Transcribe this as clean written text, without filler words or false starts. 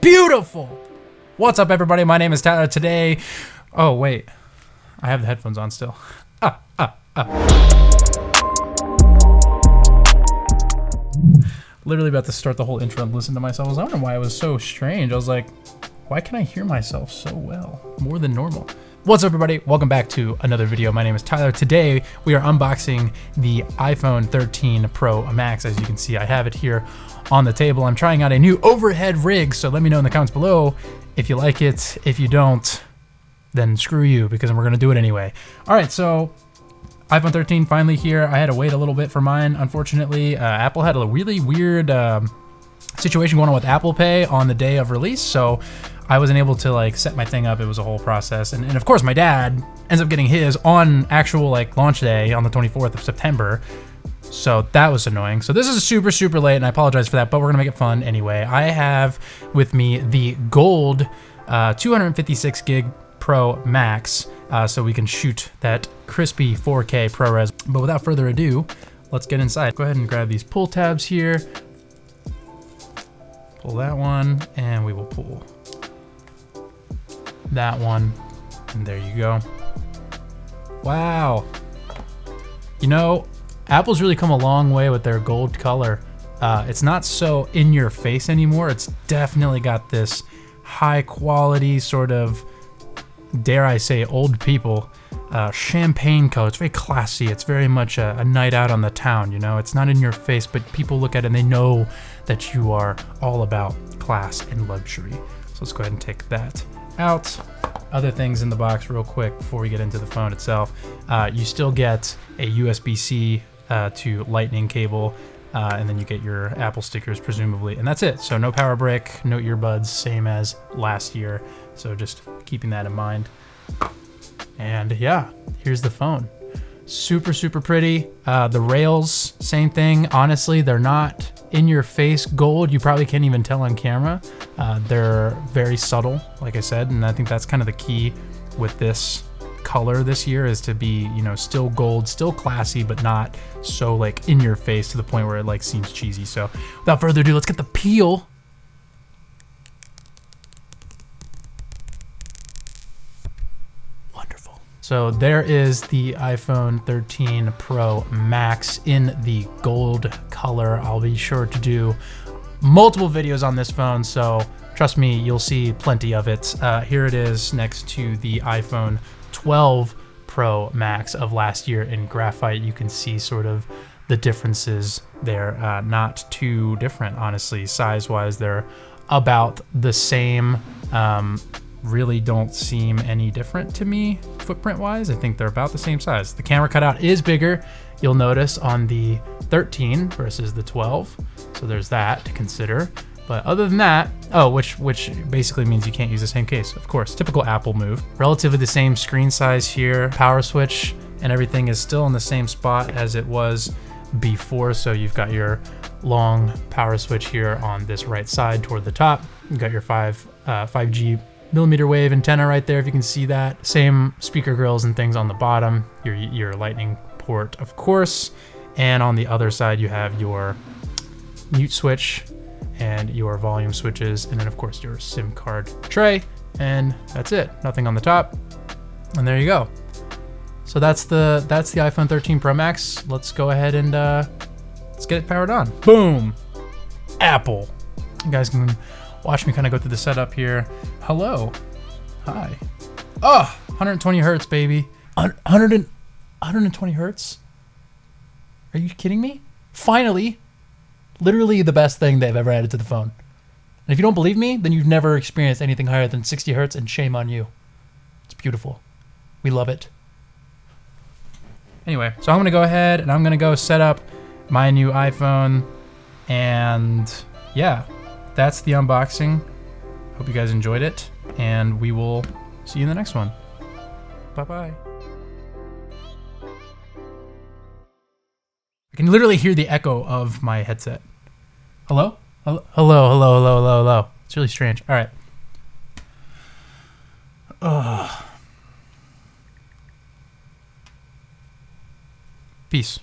beautiful. What's up, everybody? My name is Tyler. Today, oh wait, I have the headphones on still. Literally about to start the whole intro and listen to myself. I was wondering why it was so strange. I was like, why can I hear myself so well? More than normal. What's up, everybody? Welcome back to another video. My name is Tyler. Today, we are unboxing the iPhone 13 Pro Max. As you can see, I have it here on the table. I'm trying out a new overhead rig, so let me know in the comments below if you like it. If you don't, then screw you, because we're gonna do it anyway. All right, so iPhone 13 finally here. I had to wait a little bit for mine, unfortunately. Apple had a really weird situation going on with Apple Pay on the day of release, so I wasn't able to like set my thing up. It was a whole process, and of course my dad ends up getting his on actual like launch day on the 24th of September. So that was annoying. So this is super late, and I apologize for that, but we're gonna make it fun anyway. I have with me the gold 256 gig Pro Max, so we can shoot that crispy 4K ProRes. But without further ado, let's get inside. Go ahead and grab these pull tabs here. Pull that one, and we will pull that one, and there you go. Wow. You know, Apple's really come a long way with their gold color. It's not so in your face anymore. It's definitely got this high quality sort of, dare I say, old people champagne color. It's very classy. It's very much a night out on the town, you know? It's not in your face, but people look at it and they know that you are all about class and luxury. So let's go ahead and take that out. Other things in the box real quick before we get into the phone itself. You still get a USB-C to lightning cable, and then you get your Apple stickers presumably, and that's it. So no power brick, no earbuds, same as last year. So just keeping that in mind. And yeah, here's the phone. Super pretty. The rails, same thing. Honestly, they're not in your face gold. You probably can't even tell on camera. They're very subtle, like I said, and I think that's kind of the key with this color this year, is to be, you know, still gold, still classy, but not so like in your face to the point where it like seems cheesy. So without further ado, let's get the peel. Wonderful. So there is the iPhone 13 Pro Max in the gold color. I'll be sure to do multiple videos on this phone, so trust me, you'll see plenty of it. Here it is next to the iPhone 12 Pro Max of last year in graphite. You can see sort of the differences there. Not too different, honestly. Size-wise, they're about the same. Really don't seem any different to me footprint-wise. I think they're about the same size. The camera cutout is bigger, you'll notice, on the 13 versus the 12. So there's that to consider. But other than that, oh, which basically means you can't use the same case, of course. Typical Apple move. Relatively the same screen size here. Power switch and everything is still in the same spot as it was before. So you've got your long power switch here on this right side toward the top. You've got your 5G millimeter wave antenna right there, if you can see that. Same speaker grills and things on the bottom. Your lightning port, of course. And on the other side, you have your mute switch and your volume switches, and then of course your SIM card tray, and that's it. Nothing on the top, and there you go. So that's the iPhone 13 Pro Max. Let's go ahead and let's get it powered on. Boom, Apple. You guys can watch me kind of go through the setup here. Hello, hi. Oh, 120 hertz, baby. 120 hertz. Are you kidding me? Finally. Literally the best thing they've ever added to the phone. And if you don't believe me, then you've never experienced anything higher than 60 hertz, and shame on you. It's beautiful. We love it. Anyway, so I'm gonna go ahead and I'm gonna go set up my new iPhone, and yeah, that's the unboxing. Hope you guys enjoyed it, and we will see you in the next one. Bye-bye. I can literally hear the echo of my headset. Hello? Hello. It's really strange. All right. Peace.